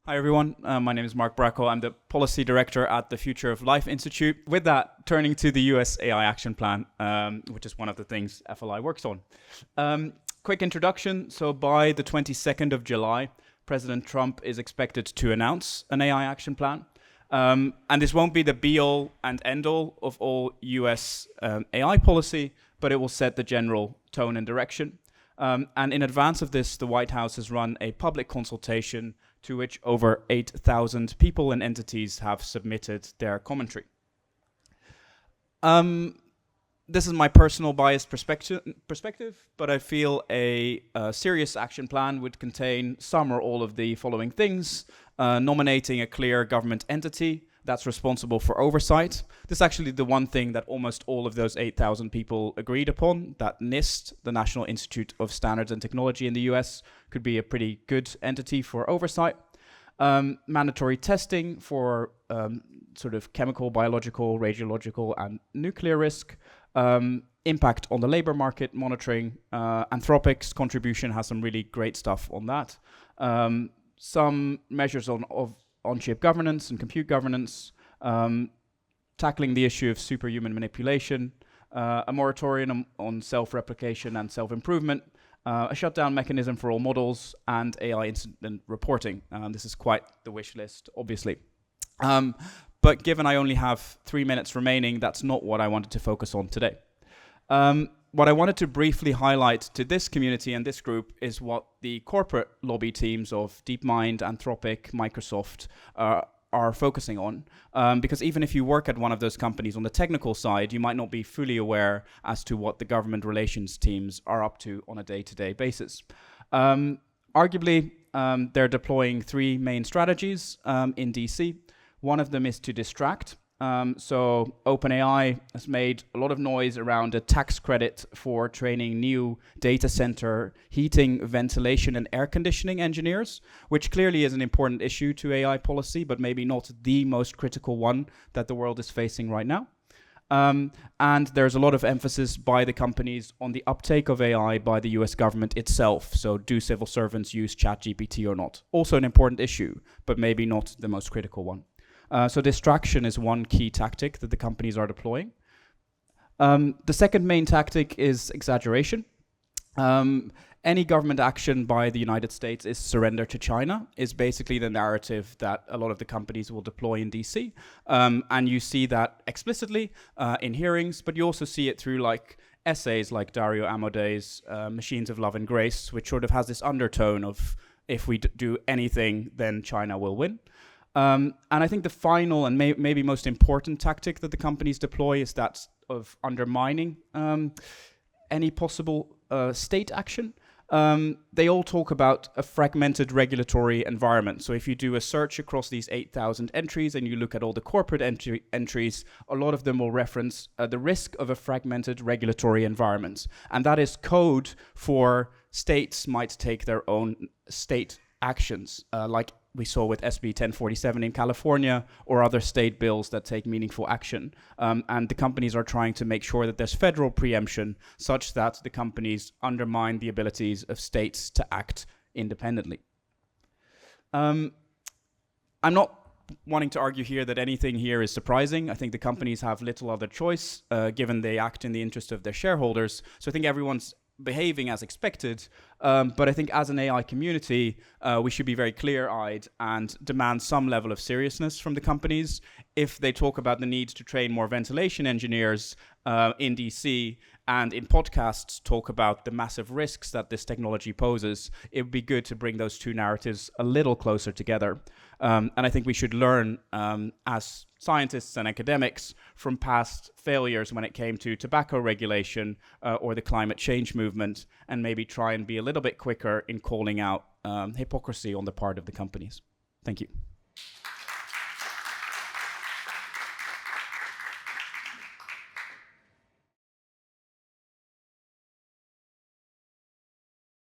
Hi everyone, my name is Mark Brakel. I'm the Policy Director at the Future of Life Institute. With that, turning to the US AI Action Plan, which is one of the things FLI works on. Quick introduction. So by the 22nd of July, President Trump is expected to announce an AI Action Plan. And this won't be the be-all and end-all of all US AI policy, but it will set the general tone and direction. And in advance of this, the White House has run a public consultation to which over 8,000 people and entities have submitted their commentary. This is my personal biased perspective, but I feel a serious action plan would contain some or all of the following things. Nominating a clear government entity that's responsible for oversight. This is actually the one thing that almost all of those 8,000 people agreed upon, that NIST, the National Institute of Standards and Technology in the US, could be a pretty good entity for oversight. Mandatory testing for sort of chemical, biological, radiological, and nuclear risk. Impact on the labor market monitoring. Anthropic's contribution has some really great stuff on that. Some measures of on-chip governance and compute governance, tackling the issue of superhuman manipulation, a moratorium on self-replication and self-improvement, a shutdown mechanism for all models, and AI incident reporting. This is quite the wish list, obviously. But given I only have 3 minutes remaining, that's not what I wanted to focus on today. What I wanted to briefly highlight to this community and this group is what the corporate lobby teams of DeepMind, Anthropic, Microsoft are focusing on. Because even if you work at one of those companies on the technical side, you might not be fully aware as to what the government relations teams are up to on a day-to-day basis. Arguably, they're deploying 3 main strategies in DC. One of them is to distract. So OpenAI has made a lot of noise around a tax credit for training new data center heating, ventilation, and air conditioning engineers, which clearly is an important issue to AI policy, but maybe not the most critical one that the world is facing right now. And there's a lot of emphasis by the companies on the uptake of AI by the US government itself. So do civil servants use ChatGPT or not? Also an important issue, but maybe not the most critical one. So distraction is one key tactic that the companies are deploying. The second main tactic is exaggeration. Any government action by the United States is surrender to China, is basically the narrative that a lot of the companies will deploy in DC. And you see that explicitly in hearings, but you also see it through like essays like Dario Amodei's Machines of Love and Grace, which sort of has this undertone of if we do anything, then China will win. And I think the final and maybe most important tactic that the companies deploy is that of undermining any possible state action. They all talk about a fragmented regulatory environment. So if you do a search across these 8,000 entries and you look at all the corporate entries, a lot of them will reference the risk of a fragmented regulatory environment. And that is code for states might take their own state actions, like we saw with SB 1047 in California or other state bills that take meaningful action. And the companies are trying to make sure that there's federal preemption such that the companies undermine the abilities of states to act independently. I'm not wanting to argue here that anything here is surprising. I think the companies have little other choice given they act in the interest of their shareholders. So I think everyone's behaving as expected, but I think as an AI community, we should be very clear-eyed and demand some level of seriousness from the companies. If they talk about the need to train more ventilation engineers in DC and in podcasts talk about the massive risks that this technology poses, it would be good to bring those two narratives a little closer together. And I think we should learn as scientists and academics from past failures when it came to tobacco regulation or the climate change movement, and maybe try and be a little bit quicker in calling out hypocrisy on the part of the companies. Thank you.